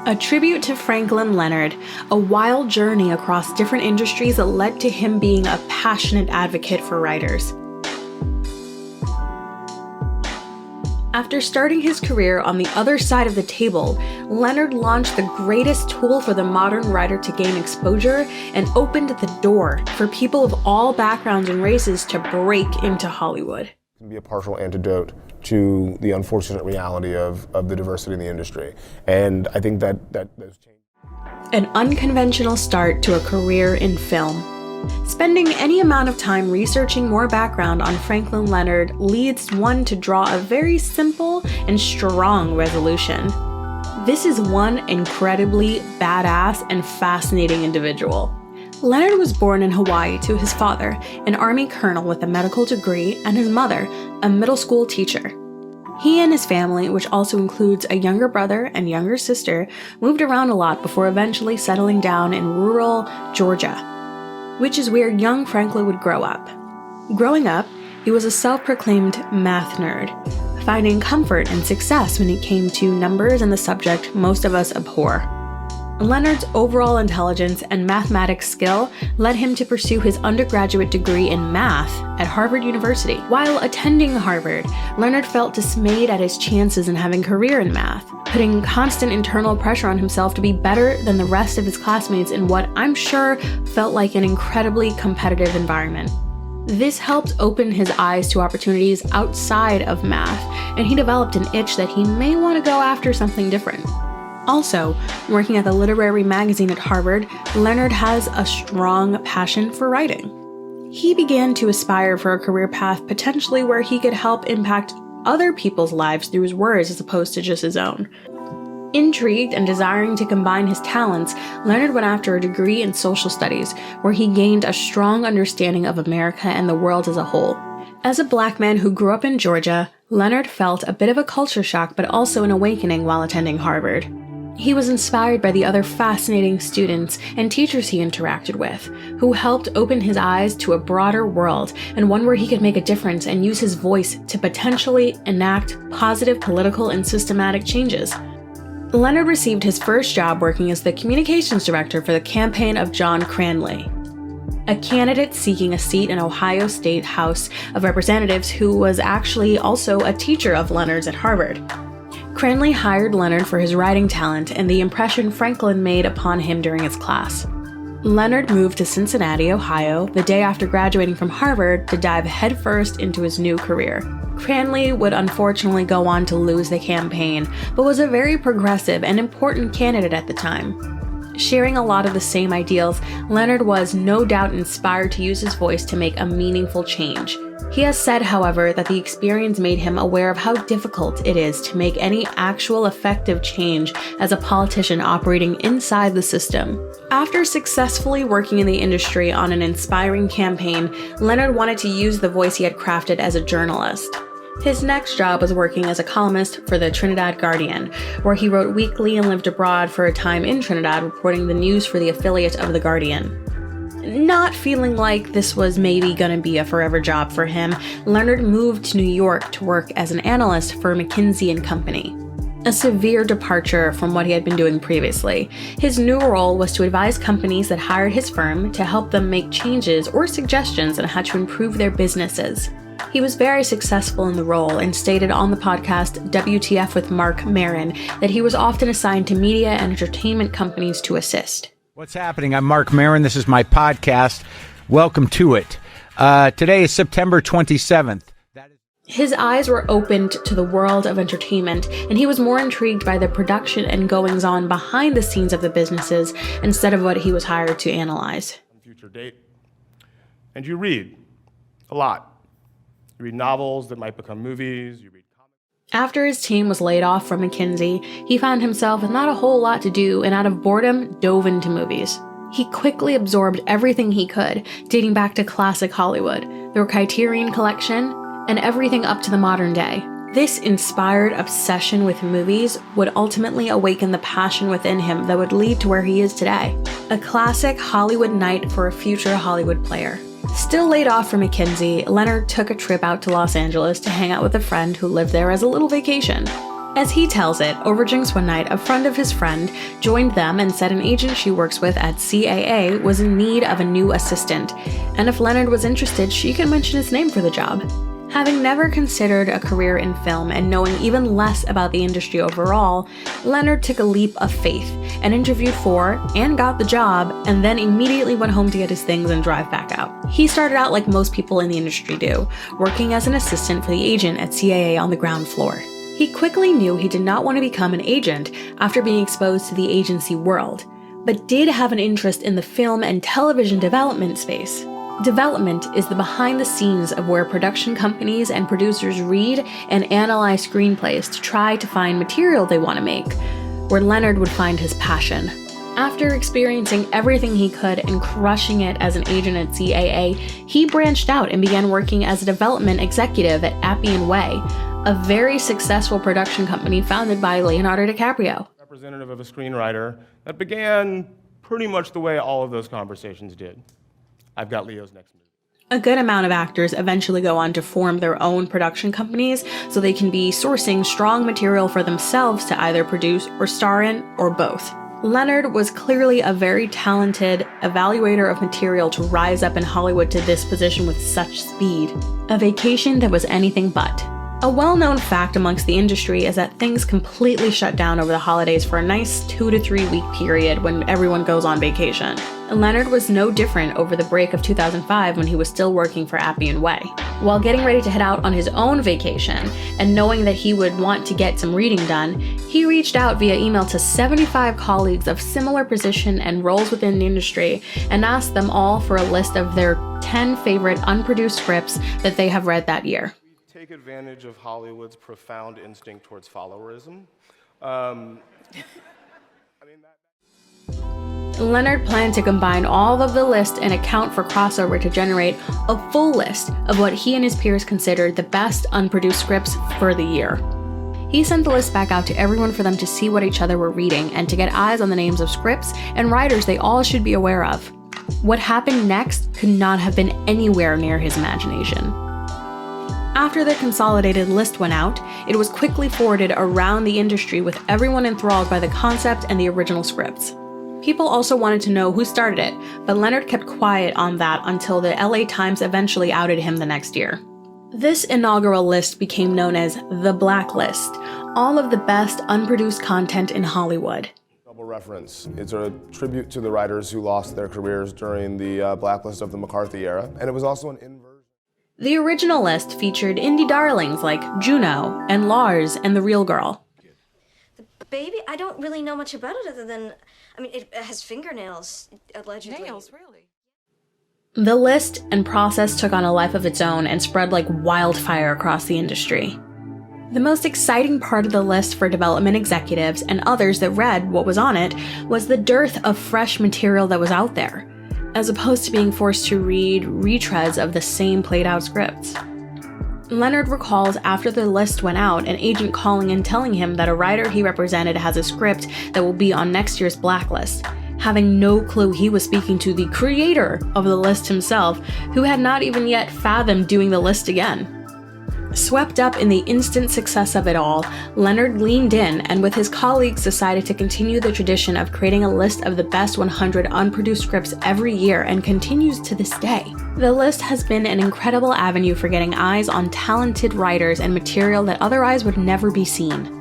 A tribute to Franklin Leonard, a wild journey across different industries that led to him being a passionate advocate for writers. After starting his career on the other side of the table, Leonard launched the greatest tool for the modern writer to gain exposure and opened the door for people of all backgrounds and races to break into Hollywood. It can be a partial antidote to the unfortunate reality of the diversity in the industry. And I think that those changes. An unconventional start to a career in film. Spending any amount of time researching more background on Franklin Leonard leads one to draw a very simple and strong resolution. This is one incredibly badass and fascinating individual. Leonard was born in Hawaii to his father, an Army colonel with a medical degree, and his mother, a middle school teacher. He and his family, which also includes a younger brother and younger sister, moved around a lot before eventually settling down in rural Georgia, which is where young Franklin would grow up. Growing up, he was a self-proclaimed math nerd, finding comfort and success when it came to numbers and the subject most of us abhor. Leonard's overall intelligence and mathematics skill led him to pursue his undergraduate degree in math at Harvard University. While attending Harvard, Leonard felt dismayed at his chances in having a career in math, putting constant internal pressure on himself to be better than the rest of his classmates in what I'm sure felt like an incredibly competitive environment. This helped open his eyes to opportunities outside of math, and he developed an itch that he may want to go after something different. Also, working at the literary magazine at Harvard, Leonard has a strong passion for writing. He began to aspire for a career path potentially where he could help impact other people's lives through his words as opposed to just his own. Intrigued and desiring to combine his talents, Leonard went after a degree in social studies, where he gained a strong understanding of America and the world as a whole. As a black man who grew up in Georgia, Leonard felt a bit of a culture shock but also an awakening while attending Harvard. He was inspired by the other fascinating students and teachers he interacted with, who helped open his eyes to a broader world and one where he could make a difference and use his voice to potentially enact positive political and systematic changes. Leonard received his first job working as the communications director for the campaign of John Cranley, a candidate seeking a seat in Ohio State House of Representatives who was actually also a teacher of Leonard's at Harvard. Cranley hired Leonard for his writing talent and the impression Franklin made upon him during his class. Leonard moved to Cincinnati, Ohio, the day after graduating from Harvard to dive headfirst into his new career. Cranley would unfortunately go on to lose the campaign, but was a very progressive and important candidate at the time. Sharing a lot of the same ideals, Leonard was no doubt inspired to use his voice to make a meaningful change. He has said, however, that the experience made him aware of how difficult it is to make any actual effective change as a politician operating inside the system. After successfully working in the industry on an inspiring campaign, Leonard wanted to use the voice he had crafted as a journalist. His next job was working as a columnist for the Trinidad Guardian, where he wrote weekly and lived abroad for a time in Trinidad reporting the news for the affiliate of the Guardian. Not feeling like this was maybe gonna be a forever job for him, Leonard moved to New York to work as an analyst for McKinsey & Company. A severe departure from what he had been doing previously. His new role was to advise companies that hired his firm to help them make changes or suggestions on how to improve their businesses. He was very successful in the role and stated on the podcast WTF with Mark Maron that he was often assigned to media and entertainment companies to assist. What's happening? I'm Mark Maron. This is my podcast. Welcome to it. Today is September 27th. His eyes were opened to the world of entertainment, and he was more intrigued by the production and goings-on behind the scenes of the businesses instead of what he was hired to analyze. Future date. And you read a lot. You read novels that might become movies. You read comics. After his team was laid off from McKinsey, he found himself with not a whole lot to do and out of boredom dove into movies. He quickly absorbed everything he could, dating back to classic Hollywood, the Criterion Collection, and everything up to the modern day. This inspired obsession with movies would ultimately awaken the passion within him that would lead to where he is today. A classic Hollywood night for a future Hollywood player. Still laid off from McKinsey, Leonard took a trip out to Los Angeles to hang out with a friend who lived there as a little vacation. As he tells it, over drinks one night, a friend of his friend joined them and said an agent she works with at CAA was in need of a new assistant, and if Leonard was interested, she could mention his name for the job. Having never considered a career in film and knowing even less about the industry overall, Leonard took a leap of faith and interviewed for and got the job, and then immediately went home to get his things and drive back out. He started out like most people in the industry do, working as an assistant for the agent at CAA on the ground floor. He quickly knew he did not want to become an agent after being exposed to the agency world, but did have an interest in the film and television development space. Development is the behind the scenes of where production companies and producers read and analyze screenplays to try to find material they want to make, where Leonard would find his passion. After experiencing everything he could and crushing it as an agent at CAA, he branched out and began working as a development executive at Appian Way, a very successful production company founded by Leonardo DiCaprio. Representative of a screenwriter that began pretty much the way all of those conversations did. I've got Leo's next movie. A good amount of actors eventually go on to form their own production companies so they can be sourcing strong material for themselves to either produce or star in, or both. Leonard was clearly a very talented evaluator of material to rise up in Hollywood to this position with such speed. A vacation that was anything but. A well-known fact amongst the industry is that things completely shut down over the holidays for a nice 2 to 3 week period when everyone goes on vacation. And Leonard was no different over the break of 2005 when he was still working for Appian Way. While getting ready to head out on his own vacation, and knowing that he would want to get some reading done, he reached out via email to 75 colleagues of similar position and roles within the industry and asked them all for a list of their 10 favorite unproduced scripts that they have read that year. Take advantage of Hollywood's profound instinct towards followerism. Leonard planned to combine all of the list and account for crossover to generate a full list of what he and his peers considered the best unproduced scripts for the year. He sent the list back out to everyone for them to see what each other were reading and to get eyes on the names of scripts and writers they all should be aware of. What happened next could not have been anywhere near his imagination. After the consolidated list went out, it was quickly forwarded around the industry with everyone enthralled by the concept and the original scripts. People also wanted to know who started it, but Leonard kept quiet on that until the LA Times eventually outed him the next year. This inaugural list became known as the Blacklist, all of the best unproduced content in Hollywood. Double reference. It's a tribute to the writers who lost their careers during the blacklist of the McCarthy era, and it was also an inversion. The original list featured indie darlings like Juno and Lars and The Real Girl. The baby? I don't really know much about it other than, it has fingernails, allegedly. Nails, really? The list and process took on a life of its own and spread like wildfire across the industry. The most exciting part of the list for development executives and others that read what was on it was the dearth of fresh material that was out there, as opposed to being forced to read retreads of the same played-out scripts. Leonard recalls after the list went out, an agent calling and telling him that a writer he represented has a script that will be on next year's blacklist, having no clue he was speaking to the creator of the list himself, who had not even yet fathomed doing the list again. Swept up in the instant success of it all, Leonard leaned in and with his colleagues decided to continue the tradition of creating a list of the best 100 unproduced scripts every year and continues to this day. The list has been an incredible avenue for getting eyes on talented writers and material that otherwise would never be seen.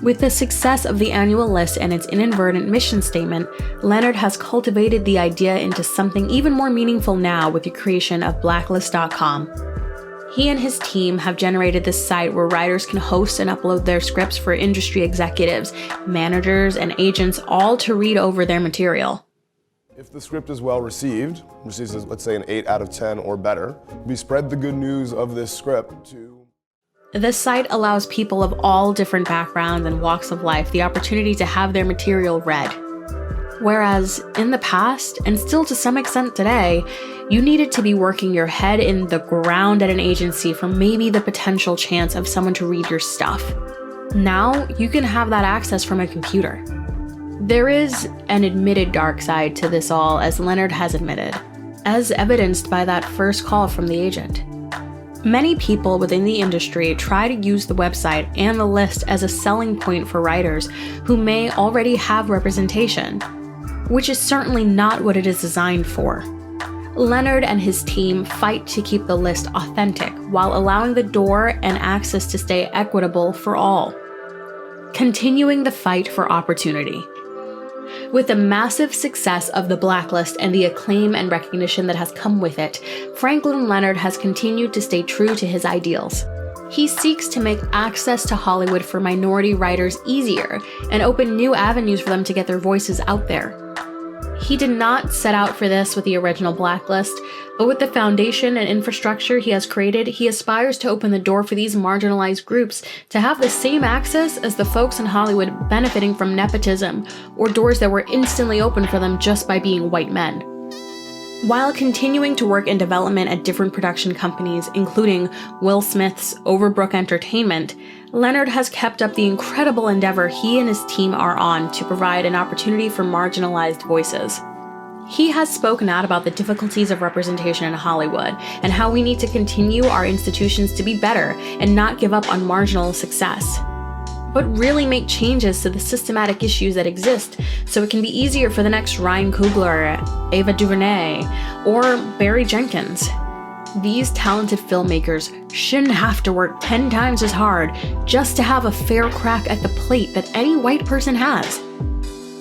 With the success of the annual list and its inadvertent mission statement, Leonard has cultivated the idea into something even more meaningful now with the creation of Blacklist.com. He and his team have generated this site where writers can host and upload their scripts for industry executives, managers, and agents all to read over their material. If the script is well received, receives, let's say, an 8 out of 10 or better, we spread the good news of this script to... This site allows people of all different backgrounds and walks of life the opportunity to have their material read. Whereas in the past, and still to some extent today, you needed to be working your head in the ground at an agency for maybe the potential chance of someone to read your stuff. Now, you can have that access from a computer. There is an admitted dark side to this all, as Leonard has admitted, as evidenced by that first call from the agent. Many people within the industry try to use the website and the list as a selling point for writers who may already have representation, which is certainly not what it is designed for. Leonard and his team fight to keep the list authentic while allowing the door and access to stay equitable for all, continuing the fight for opportunity. With the massive success of the blacklist and the acclaim and recognition that has come with it, Franklin Leonard has continued to stay true to his ideals. He seeks to make access to Hollywood for minority writers easier and open new avenues for them to get their voices out there. He did not set out for this with the original blacklist, but with the foundation and infrastructure he has created, he aspires to open the door for these marginalized groups to have the same access as the folks in Hollywood benefiting from nepotism, or doors that were instantly open for them just by being white men. While continuing to work in development at different production companies, including Will Smith's Overbrook Entertainment, Leonard has kept up the incredible endeavor he and his team are on to provide an opportunity for marginalized voices. He has spoken out about the difficulties of representation in Hollywood and how we need to continue our institutions to be better and not give up on marginal success, but really make changes to the systematic issues that exist so it can be easier for the next Ryan Coogler, Ava DuVernay, or Barry Jenkins. These talented filmmakers shouldn't have to work 10 times as hard just to have a fair crack at the plate that any white person has.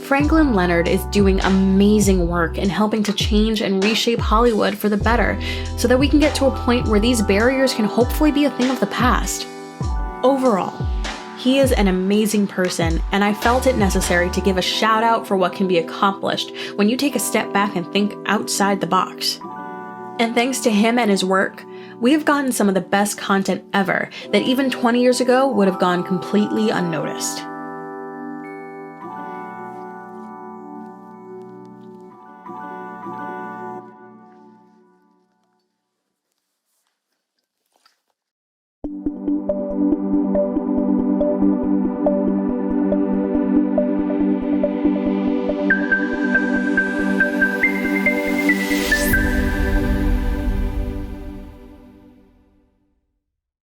Franklin Leonard is doing amazing work in helping to change and reshape Hollywood for the better so that we can get to a point where these barriers can hopefully be a thing of the past. Overall, he is an amazing person, and I felt it necessary to give a shout out for what can be accomplished when you take a step back and think outside the box. And thanks to him and his work, we have gotten some of the best content ever that even 20 years ago would have gone completely unnoticed.